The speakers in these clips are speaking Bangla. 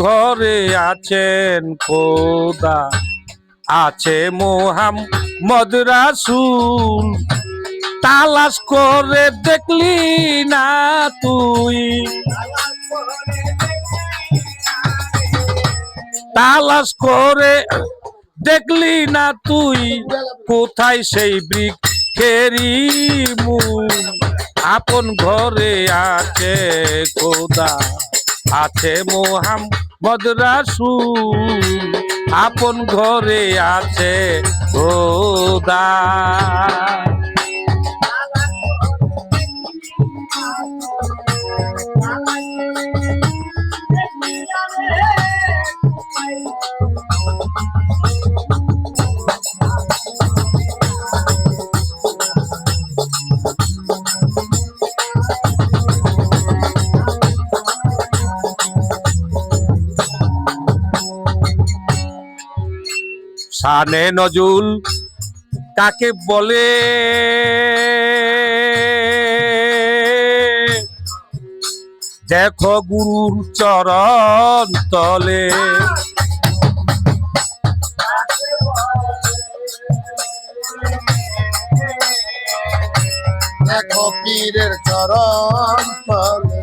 ঘরে আছেন খোদা, আছে মোহাম্মদ রাসূল। তালাশ করে দেখলি না তুই, তালাশ করে দেখলি না তুই, কোথায় সেই বৃক্ষেরই মূল। আপন ঘরে আছে খোদা, আছে মোহাম্মদ রাসূল। আপন ঘরে আছে খোদা। শানে নজুল কাকে বলে, দেখো গুরুর চরণ তলে। দেখো পীরের চরণ তলে।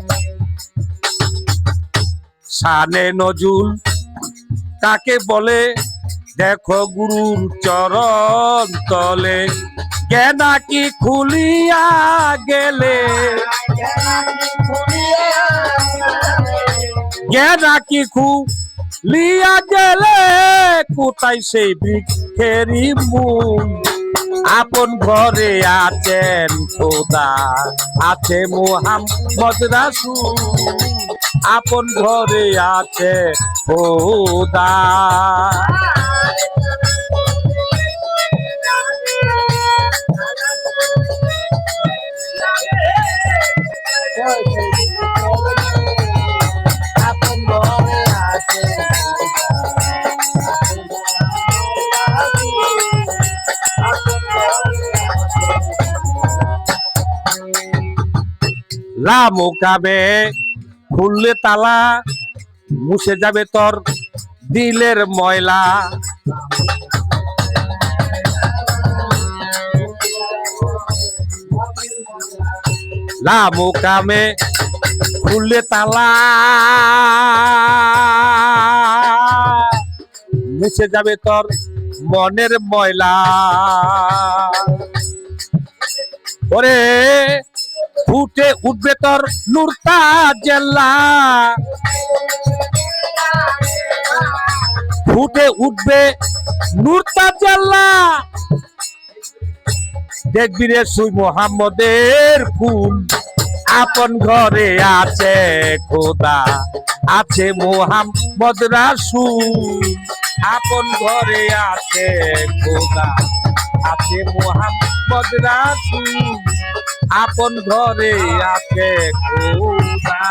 শানে নজুল কাকে বলে, দেখো গুরুর চরণ তলে। জ্ঞানা কি খুলিয়া গেলে, জ্ঞানা কি খুলিয়া গেলে, কোথায় সেই বৃক্ষেরই মূল। আপন ঘরে আছেন খোদা, আছে মোহাম্মদ রাসূল। আপন ঘরে আছে খোদা। লামুকাবে খুললে তালা, মুছে যাবে তোর দিলের ময়লা। লামুকামে খুললে তালা, মুছে যাবে তোর মনের ময়লা। ওরে ফুটে উঠবে তোর নূর তাজাল্লা, ফুটে উঠবে নূর তাজাল্লা। দেখবি রে সুই মোহাম্মদের ফুল। আপন ঘরে আছে খোদা, আছে মোহাম্মদ রাসূল। আপন ঘরে আছে খোদা, আছে মোহাম্মদ রাসূল। আপন ঘরে আছে খোদা।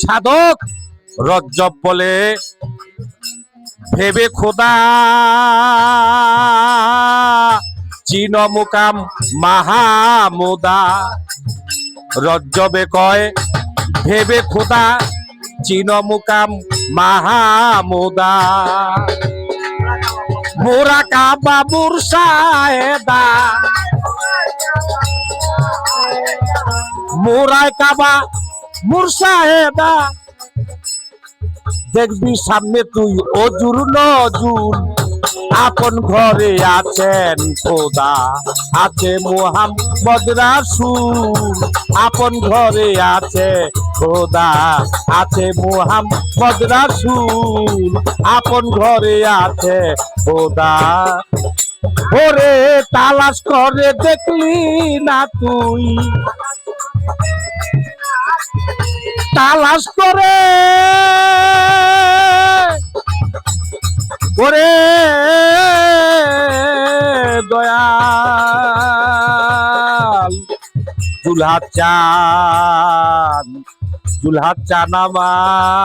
সাধক রজ্জব বলে ভেবে খোদা, চিন মুকাম মাহমুদা। রজ্জবে কয় ভেবে খোদা, চিন মুকাম মাহমুদা। মোরা কাবা মুরশাহেদা, মোরায় কাবা মুরশাহেদা। দেখবি সামনে তুই অজুর নজুল। আপন ঘরে আছেন খোদা, আছে মোহাম্মদ রাসূল। আপন ঘরে আছে খোদা, আছে মোহাম্মদ রাসূল। আপন ঘরে আছে খোদা। ওরে তালাশ করে দেখলি না তুই, তালাশ করে ওরে দয়া দুলহাত চান দুলহাত চান আমার